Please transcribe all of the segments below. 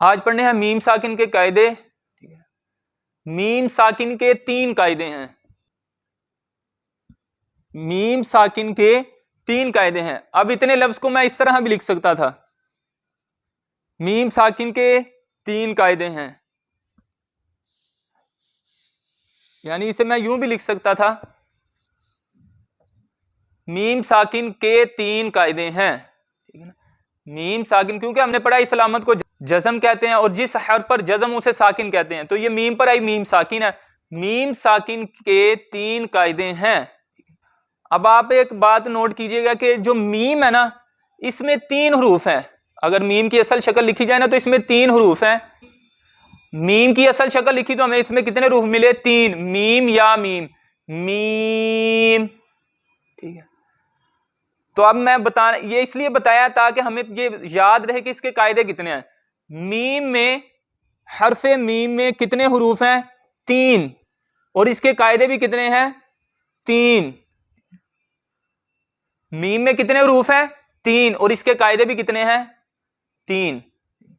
آج پڑھنے ہیں میم ساکن کے قاعدے. میم ساکن کے 3 قاعدے ہیں. میم ساکن کے 3 قاعدے ہیں. اب اتنے لفظ کو میں اس طرح بھی لکھ سکتا تھا. میم ساکن کے 3 قاعدے ہیں، یعنی اسے میں یوں بھی لکھ سکتا تھا، میم ساکن کے 3 قاعدے ہیں. میم ساکن، کیونکہ ہم نے پڑھا اس علامت کو جزم کہتے ہیں، اور جس حرف پر جزم اسے ساکن کہتے ہیں، تو یہ میم پر آئی، میم ساکن ہے. میم ساکن کے 3 قاعدے ہیں. اب آپ ایک بات نوٹ کیجئے گا کہ جو میم ہے نا، اس میں 3 حروف ہیں. اگر میم کی اصل شکل لکھی جائے نا تو اس میں 3 حروف ہیں. میم کی اصل شکل لکھی تو ہمیں اس میں کتنے حروف ملے؟ 3. میم یا میم، میم. ٹھیک ہے، تو اب میں یہ اس لیے بتایا تاکہ ہمیں یہ یاد رہے کہ اس کے قاعدے کتنے ہیں. میم میں، حرف میم میں کتنے حروف ہیں؟ 3. اور اس کے قاعدے بھی کتنے ہیں؟ 3. میم میں کتنے حروف ہیں؟ 3. اور اس کے قاعدے بھی کتنے ہیں؟ 3.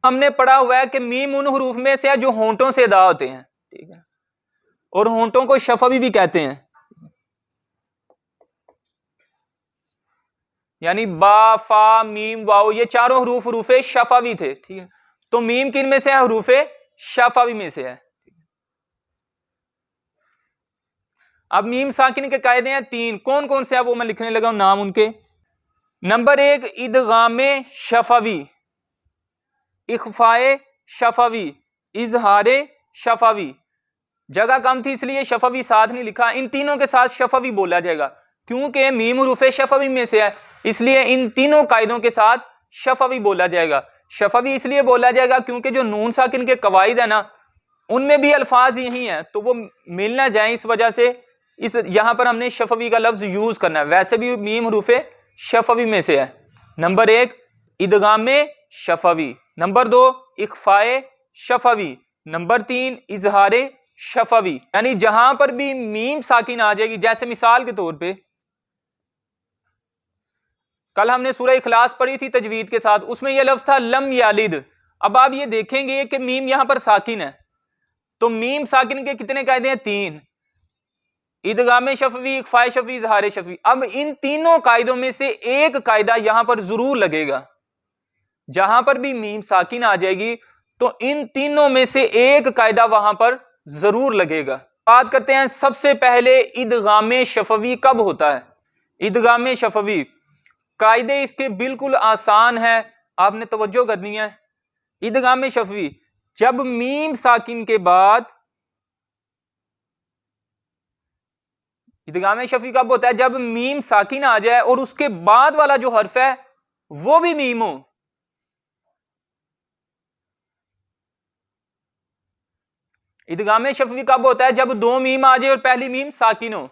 ہم نے پڑھا ہوا ہے کہ میم ان حروف میں سے ہے جو ہونٹوں سے ادا ہوتے ہیں. ٹھیک ہے، اور ہونٹوں کو شفوی بھی کہتے ہیں. یعنی با، فا، میم، واو، یہ چاروں حروف شفوی تھے. ٹھیک ہے، تو میم کن میں سے ہے؟ حروف شفوی میں سے ہے. اب میم ساکن کے قاعدے ہیں 3. کون کون سے ہیں وہ میں لکھنے لگا ہوں نام ان کے. نمبر 1، ادغام شفوی، اخفاء شفوی، اظہار شفوی. جگہ کم تھی اس لیے شفوی ساتھ نہیں لکھا. ان تینوں کے ساتھ شفوی بولا جائے گا کیونکہ میم حروف شفوی میں سے ہے، اس لیے ان تینوں قاعدوں کے ساتھ شفوی بولا جائے گا. شفوی اس لیے بولا جائے گا کیونکہ جو نون ساکن کے قواعد ہیں نا، ان میں بھی الفاظ یہی ہیں، تو وہ مل نہ جائیں، اس وجہ سے یہاں پر ہم نے شفوی کا لفظ یوز کرنا ہے. ویسے بھی میم حروف شفوی میں سے ہے. نمبر 1، ادغام شفوی. نمبر 2، اخفاء شفوی. نمبر 3، اظہار شفوی. یعنی جہاں پر بھی میم ساکن آ جائے گی، جیسے مثال کے طور پہ کل ہم نے سورہ اخلاص پڑھی تھی تجوید کے ساتھ، اس میں یہ لفظ تھا لم یلد. اب آپ یہ دیکھیں گے کہ میم یہاں پر ساکن ہے، تو میم ساکن کے کتنے قاعدے ہیں؟ 3. ادغام شفوی، اخفاء شفوی، اظہار شفوی. اب ان تینوں قاعدوں میں سے ایک قاعدہ یہاں پر ضرور لگے گا. جہاں پر بھی میم ساکن آ جائے گی تو ان تینوں میں سے ایک قاعدہ وہاں پر ضرور لگے گا. بات کرتے ہیں سب سے پہلے ادغام شفوی کب ہوتا ہے. ادغام شفوی قاعدے اس کے بالکل آسان ہے، آپ نے توجہ کرنی ہے. ادغام شفوی جب میم ساکن کے بعد، ادغام شفوی کب ہوتا ہے؟ جب میم ساکن آ جائے اور اس کے بعد والا جو حرف ہے وہ بھی میم ہو. ادغام شفوی کب ہوتا ہے؟ جب 2 میم آ جائے اور پہلی میم ساکن ہو.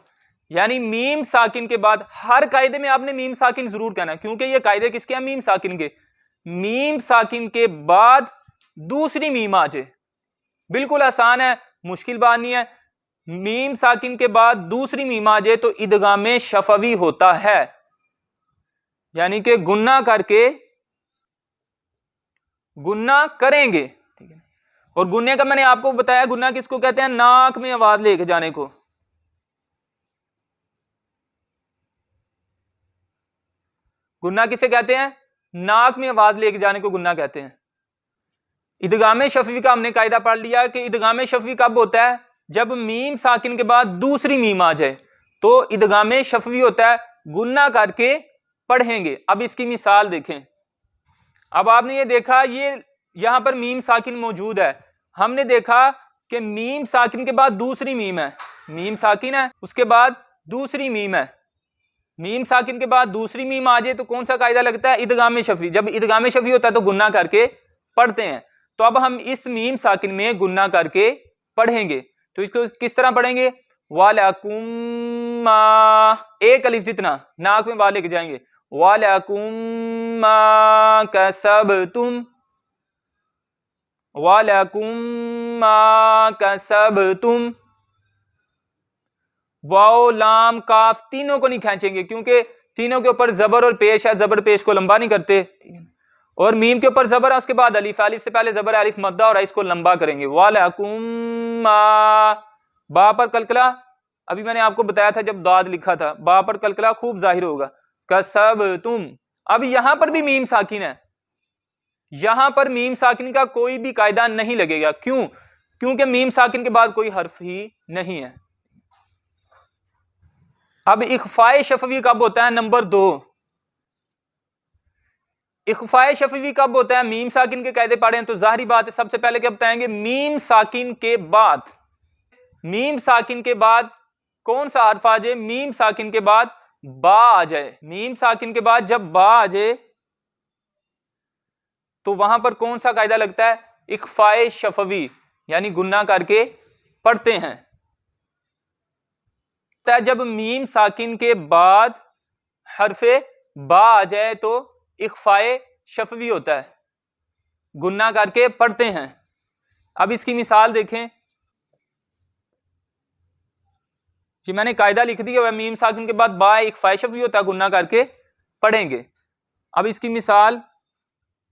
یعنی میم ساکن کے بعد ہر قاعدے میں آپ نے میم ساکن ضرور کہنا ہے، کیونکہ یہ قاعدے کس کے ہیں؟ میم ساکن کے. میم ساکن کے بعد دوسری میم آ جائے، بالکل آسان ہے، مشکل بات نہیں ہے. میم ساکن کے بعد دوسری میم آ جائے تو ادغام شفوی ہوتا ہے. یعنی کہ گنہ کر کے، گنہ کریں گے. اور گنے کا میں نے آپ کو بتایا، گنہ کس کو کہتے ہیں؟ ناک میں آواز لے کے جانے کو. گنہ کسے کہتے ہیں؟ ناک میں آواز لے کے جانے کو گنہ کہتے ہیں. ادغام شفوی کا ہم نے قاعدہ پڑھ لیا کہ ادغام شفوی کب ہوتا ہے؟ جب میم ساکن کے بعد دوسری میم آ جائے تو ادغام شفوی ہوتا ہے، گنہ کر کے پڑھیں گے. اب اس کی مثال دیکھیں. اب آپ نے یہ دیکھا، یہ یہاں پر میم ساکن موجود ہے، ہم نے دیکھا کہ میم ساکن کے بعد دوسری میم ہے، میم ساکن ہے، اس کے بعد دوسری میم ہے. میم ساکن کے بعد دوسری میم آ جائے تو کون سا قاعدہ لگتا ہے؟ ادغام شفوی. جب ادغام شفوی ہوتا ہے تو گنہ کر کے پڑھتے ہیں. تو اب ہم اس میم ساکن میں گنہ کر کے پڑھیں گے. تو اس کو کس طرح پڑھیں گے؟ وَلَكُمْ مَا، ایک الف جتنا ناک میں والے کے جائیں گے. وَلَكُمْ مَا كَسَبْتُمْ، وَلَكُمْ مَا كَسَبْتُمْ. واو، لام، کاف تینوں کو نہیں کھینچیں گے کیونکہ تینوں کے اوپر زبر اور پیش ہے، زبر پیش کو لمبا نہیں کرتے. اور میم کے اوپر زبر ہے، اس کے بعد الف، الف سے پہلے زبر الف مدہ اور اس کو لمبا کریں گے. وَلَكُمْ مَا، با پر کلکلا ابھی میں نے آپ کو بتایا تھا جب داد لکھا تھا، با پر کلکلا خوب ظاہر ہوگا. کسبتم، اب یہاں پر بھی میم ساکن ہے، یہاں پر میم ساکن کا کوئی بھی قاعدہ نہیں لگے گا. کیوں؟ کیونکہ میم ساکن کے بعد کوئی حرف ہی نہیں ہے. اب اخفاء شفوی کب ہوتا ہے؟ نمبر 2، اخفاء شفوی کب ہوتا ہے؟ میم ساکن کے قاعدے پڑھیں تو ظاہری بات ہے سب سے پہلے کیا بتائیں گے؟ میم ساکن کے بعد، میم ساکن کے بعد کون سا حرف آ جائے؟ میم ساکن کے بعد با آ جائے. میم ساکن کے بعد جب با آ جائے تو وہاں پر کون سا قاعدہ لگتا ہے؟ اخفاء شفوی، یعنی گناہ کر کے پڑھتے ہیں. جب میم ساکن کے بعد حرف با آ جائے تو اخفاء شفوی ہوتا ہے، گناہ کر کے پڑھتے ہیں. اب اس کی مثال دیکھیں جی، میں نے قاعدہ لکھ دیا، میم ساکن کے بعد با اخفاء شفوی ہوتا ہے، گناہ کر کے پڑھیں گے. اب اس کی مثال،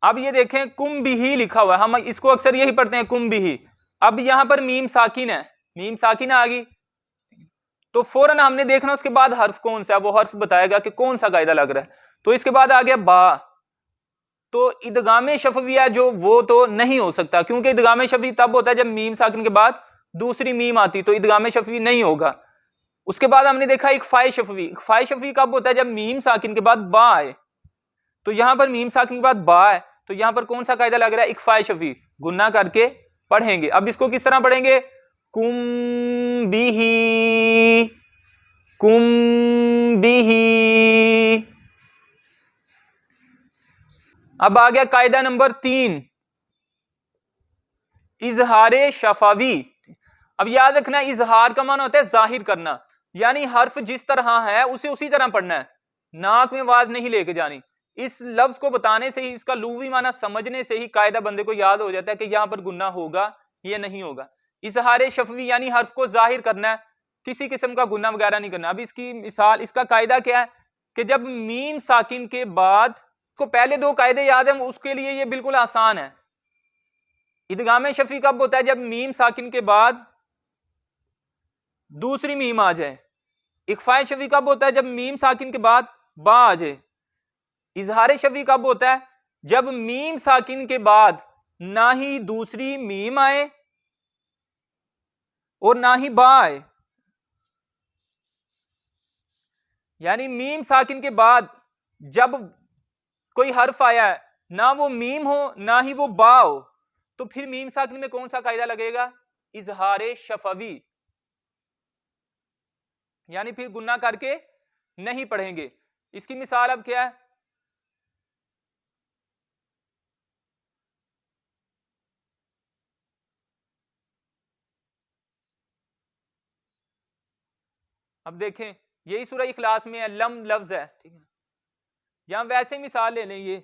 اب یہ دیکھیں کم بھی لکھا ہوا ہے، ہم اس کو اکثر یہی پڑھتے ہیں کم بھی. اب یہاں پر میم ساکن ہے، میم ساکن آ گئی تو فوراً ہم نے دیکھنا اس کے بعد حرف کون سا ہے، وہ حرف بتائے گا کہ کون سا قاعدہ لگ رہا ہے. تو اس کے بعد آ گیا با، تو ادغام شفویہ جو وہ تو نہیں ہو سکتا، کیونکہ ادغام شفوی تب ہوتا ہے جب میم ساکن کے بعد دوسری میم آتی، تو ادغام شفوی نہیں ہوگا. اس کے بعد ہم نے دیکھا اخفاء شفوی، اخفاء شفوی کب ہوتا ہے؟ جب میم ساکن کے بعد با آئے. تو یہاں پر میم ساکن کے بعد با ہے تو یہاں پر کون سا قاعدہ لگ رہا ہے؟ اخفاء شفوی، گناہ کر کے پڑھیں گے. اب اس کو کس طرح پڑھیں گے؟ کم بھی، کم بھی. اب آ گیا قاعدہ نمبر 3، اظہار شفوی. اب یاد رکھنا اظہار کا معنی ہوتا ہے ظاہر کرنا، یعنی حرف جس طرح ہے اسے اسی طرح پڑھنا ہے، ناک میں آواز نہیں لے کے جانی. اس لفظ کو بتانے سے ہی، اس کا لغوی معنی سمجھنے سے ہی قاعدہ بندے کو یاد ہو جاتا ہے کہ یہاں پر گناہ ہوگا یا نہیں ہوگا. اظہار شفوی یعنی حرف کو ظاہر کرنا ہے، کسی قسم کا گناہ وغیرہ نہیں کرنا. اب اس کی مثال، اس کا قاعدہ کیا ہے کہ جب میم ساکن کے بعد کو پہلے 2 قاعدے یاد ہیں، اس کے لیے یہ بالکل آسان ہے. ادغام شفوی کب ہوتا ہے؟ جب میم ساکن کے بعد دوسری میم آ جائے. اخفاء شفوی کب ہوتا ہے؟ جب میم ساکن کے بعد با آ جائے. اظہار شفوی کب ہوتا ہے؟ جب میم ساکن کے بعد نہ ہی دوسری میم آئے اور نہ ہی با آئے، یعنی میم ساکن کے بعد جب کوئی حرف آیا ہے نہ وہ میم ہو نہ ہی وہ با ہو، تو پھر میم ساکن میں کون سا قاعدہ لگے گا؟ اظہار شفوی، یعنی پھر گناہ کر کے نہیں پڑھیں گے. اس کی مثال اب کیا ہے؟ اب دیکھیں یہی سورہ اخلاص میں ہے، لم لفظ ہے، ٹھیک ہے، یا ہم ویسے مثال لے لیں، یہ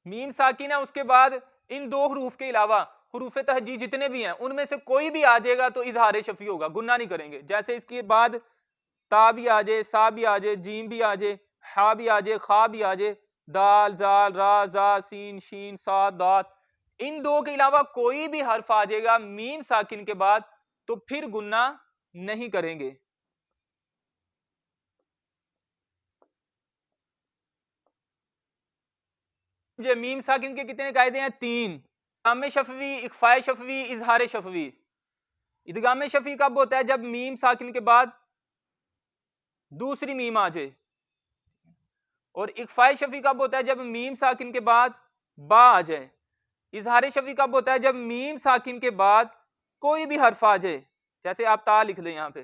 میم ساکن ہے، اس کے بعد ان 2 حروف کے علاوہ حروف تہجی جتنے بھی ہیں ان میں سے کوئی بھی آ جائے گا تو اظہار شفوی ہوگا، گناہ نہیں کریں گے. جیسے اس کے بعد تا بھی آ جائے، سا بھی آ جائے، جیم بھی آ جائے، ہا بھی آ جائے، خا بھی آ جائے، دال، زال، را، زا، سین، شین، صاد، دات، ان 2 کے علاوہ کوئی بھی حرف آ جائے گا میم ساکن کے بعد تو پھر گناہ نہیں کریں گے. یہ میم ساکن کے کتنے قاعدے ہیں؟ 3، ادغام شفوی، اخفاء شفوی، اظہار شفوی. ادغام شفوی کب ہوتا ہے؟ جب میم ساکن کے بعد دوسری میم آ جائے. اور اخفاء شفوی کب ہوتا ہے؟ جب میم ساکن کے بعد با آ جائے. اظہار شفوی کب ہوتا ہے؟ جب میم ساکن کے بعد کوئی بھی حرف آ جائے، جیسے آپ تا لکھ لیں یہاں پہ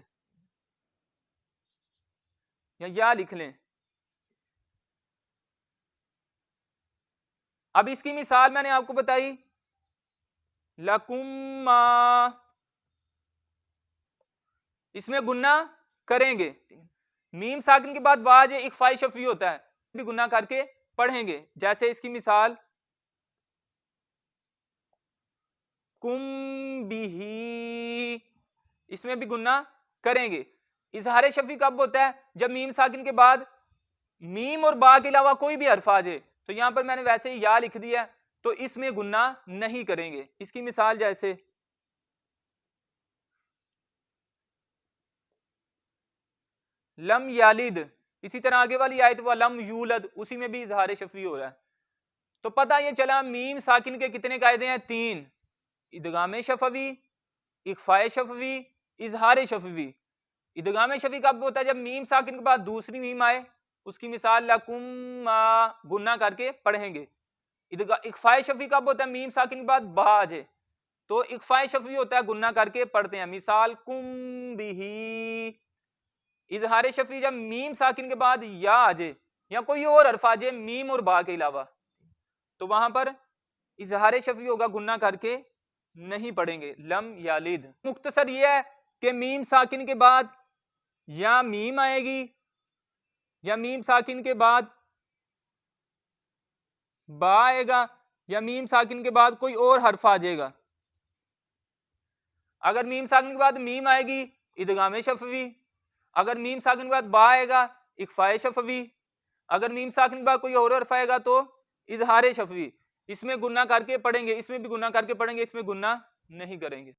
یا لکھ لیں. اب اس کی مثال میں نے آپ کو بتائی، لکم ما، اس میں گناہ کریں گے. میم ساکن کے بعد با جائے، اخفاء شفوی ہوتا ہے، بھی گناہ کر کے پڑھیں گے. جیسے اس کی مثال کم بھی، اس میں بھی گناہ کریں گے. اظہار شفوی کب ہوتا ہے؟ جب میم ساکن کے بعد میم اور با کے علاوہ کوئی بھی حرف آ جائے تو یہاں پر میں نے ویسے ہی یا لکھ دیا تو اس میں گناہ نہیں کریں گے. اس کی مثال جیسے لم یالد، اسی طرح آگے والی آیت وہ لم یولد، اسی میں بھی اظہار شفوی ہو رہا ہے. تو پتہ یہ چلا میم ساکن کے کتنے قاعدے ہیں؟ 3. ادغام شفوی، اخفاء شفوی، اظہار شفوی. ادغام شفوی کب ہوتا ہے؟ جب میم ساکن کے بعد دوسری میم آئے. اس کی مثال لکم گناہ کر کے پڑھیں گے. اخفاء شفوی کب ہوتا ہے؟ میم ساکن کے بعد با آ جائے تو اخفاء شفوی ہوتا ہے گناہ کر کے پڑھتے ہیں. مثال کم بھی. اظہار شفوی جب میم ساکن کے بعد یا آ جائے یا کوئی اور حرف آ جائے میم اور با کے علاوہ تو وہاں پر اظہار شفوی ہوگا، گناہ کر کے نہیں پڑھیں گے. لم یالد. مختصر یہ ہے کہ میم ساکن کے بعد یا میم آئے گی یا میم ساکن کے بعد با آئے گا یا میم ساکن کے بعد کوئی اور حرف آ جائے گا. اگر میم ساکن کے بعد میم آئے گی ادغام شفوی، اگر میم ساکن کے بعد با آئے گا اخفاء شفوی، اگر میم ساکن کے بعد کوئی اور حرف آئے گا تو اظہار شفوی. اس میں گناہ کر کے پڑھیں گے، اس میں بھی گناہ کر کے پڑھیں گے، اس میں گناہ نہیں کریں گے.